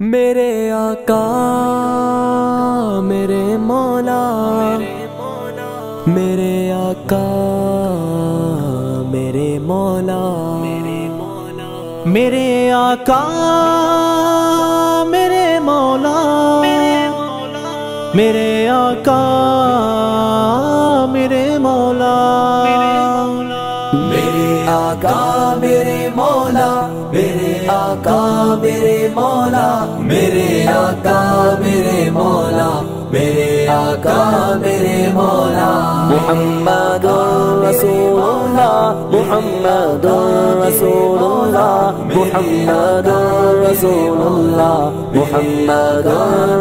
میرے آقا میرے مولا، میرے آقا میرے مولا، میرے آقا میرے مولا، میرے آقا میرے مولا، میرے آقا میرے مولا، میرے آقا میرے مولا، میرے آقا میرے مولا، میرے آقا میرے مولا، محمد رسول اللہ، محمد رسول اللہ، محمد رسول اللہ، محمد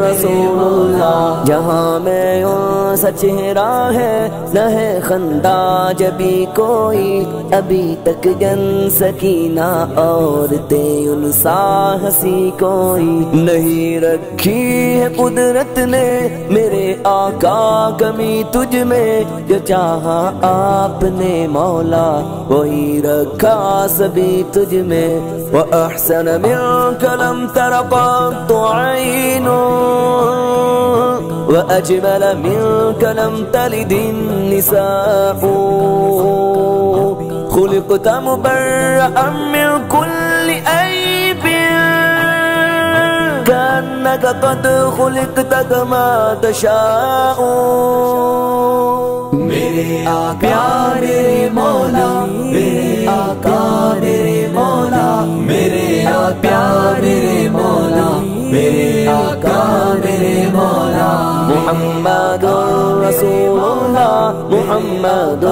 رسول اللہ۔ جہاں میں ان سا چہرہ ہے نہ ہے خندہ جبھی کوئی، ابھی تک جن سکینہ عورتیں ان سا ہنسی کوئی نہیں رکھی ہے قدرت نے میرے آقا کمی تجھ میں، جو چاہا آپ نے مولا وہی رکھا سبھی تجھ میں۔ وَأَحْسَنَ مِنْكَ لَمْ تَرَ قَطُّ عَيْنٌ وَأَجْمَلَ مِنْكَ لَمْ تَلِدِ النِّسَاءُ، خُلِقْتَ مُبَرَّأً مِنْ كُلِّ عَيْبٍ كأنك قد خلقت كما تشاء۔ میرے آقا میرے مولا، میرے آقا میرے مولا، میرے آقا میرے مولا، میرے آقا میرے مولا، محمد رسول اللہ، محمد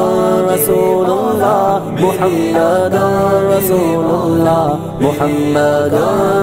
رسول اللہ، محمد رسول اللہ، محمد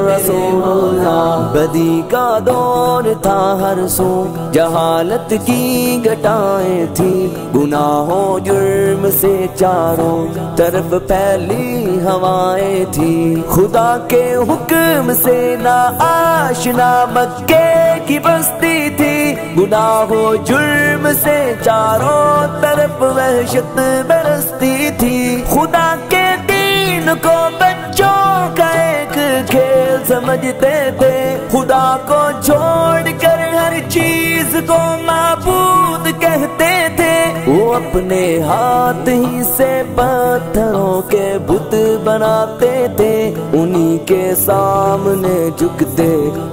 رسول اللہ۔ بدی کا دور تھا ہر سو، جہالت کی گٹائیں تھی، گناہوں جرم سے چاروں طرف پھیلی ہوائیں تھی، خدا کے حکم سے نا آشنا مکے کی بستی تھی، گناہوں جرم سے چاروں طرف وحشت برستی تھی، خدا کے دین کو بچوں کا ایک کھیل سمجھتے تھے، خدا کو چھوڑ کر ہر چیز کو معبود کہتے تھے، وہ اپنے ہاتھ ہی سے پتھروں کے بت بناتے تھے، انہی کے سامنے جھکتے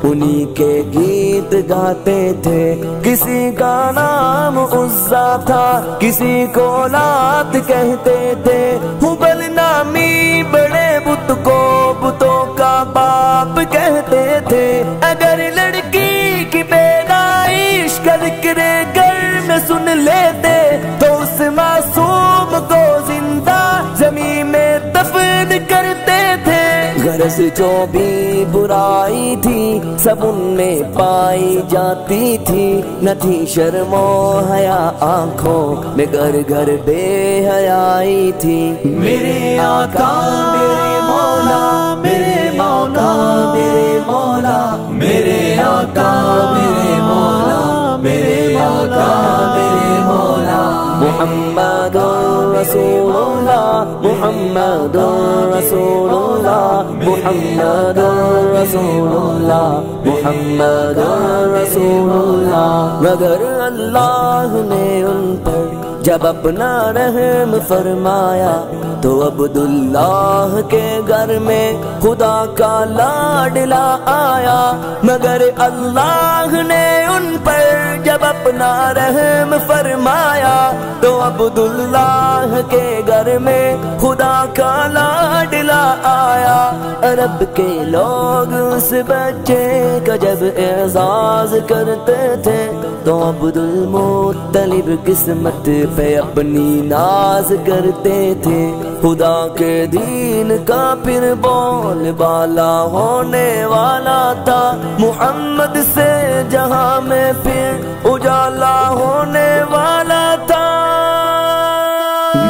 انہی کے گیت گاتے تھے، کسی کا نام عزا تھا کسی کو لات کہتے تھے، ہبل نامی بڑے بت کو بتوں کا باپ کہتے تھے، اگر لڑکی کی پیدائش کا ذکر گھر میں سن لیتے تو اس معصوم کو زندہ زمین میں دفن کرتے تھے، غرض جو بھی برائی تھی سب ان میں پائی جاتی تھی، نہ تھی شرم و حیا آنکھوں میں گھر گھر بے حیائی تھی۔ میرے آقا میرے مولا، میرے مولا میرے مولا، میرے آقا میرے مولا، میرے آقا میرے مولا، محمد رسول اللہ، محمد رسول اللہ، محمد رسول اللہ، محمد رسول اللہ۔ مگر اللہ نے ان پر جب اپنا رحم فرمایا تو عبداللہ کے گھر میں خدا کا لاڈلا آیا، مگر اللہ نے ان پر جب اپنا رحم فرمایا تو عبداللہ کے گھر میں خدا کا لاڈلا آیا، عرب کے لوگ اس بچے کا جب اعزاز کرتے تھے تو عبدالمطلب قسمت پہ اپنی ناز کرتے تھے، خدا کے دین کا پھر بول بالا ہونے والا تھا، محمد سے جہاں میں پھر اجالا ہونے والا تھا۔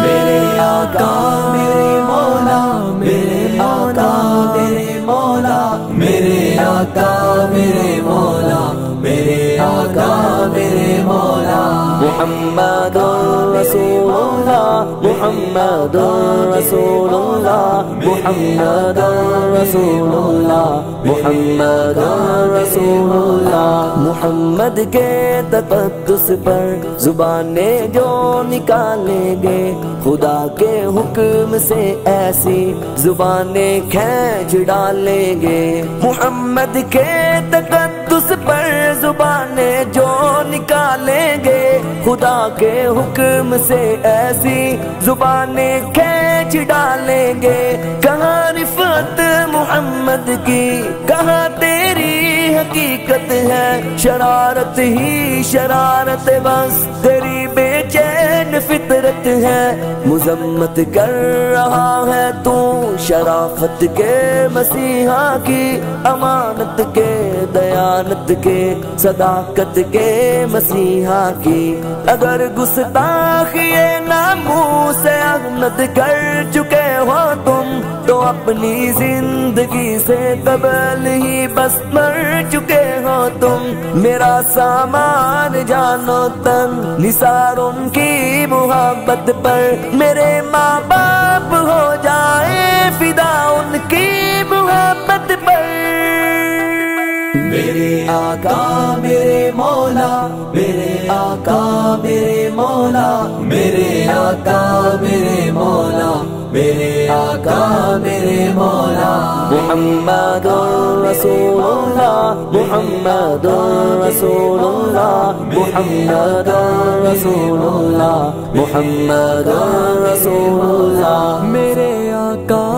میرے آقا میرے مولا، میرے آقا میرے مولا، میرے آقا میرے مولا، میرے آقا میرے مولا، محمد رسول اللہ محمد رسول اللہ محمد رسول اللہ محمد رسول اللہ محمد کے تقدس پر زبانیں جو نکالیں گے خدا کے حکم سے ایسی زبانیں کھینچ ڈالیں گے محمد کے تقدس پر زبانیں جو نکالیں گے خدا کے حکم سے ایسی زبانیں کھینچ ڈالیں گے کہاں رفعت محمد کی کہاں تیری حقیقت ہے شرارت ہی شرارت بس تیری بے چین فطرت ہے مذمت کر رہا ہے تو شرافت کے مسیحا کی امانت کے دیانت کے صداقت کے مسیحا کی اگر گستاخی ناموس احمد کر چکے ہو تم تو اپنی زندگی سے قبل ہی بس مر چکے ہو تم میرا سامان جانو تن نثار ان کی محبت پر میرے ماں باپ ہو جائے فدا ان کی محبت پر میرے آقا میرے مولا میرے آقا میرے مولا میرے آقا میرے مولا میرے آقا میرے مولا محمد رسول اللہ محمد رسول اللہ محمد رسول اللہ محمد رسول اللہ میرے آقا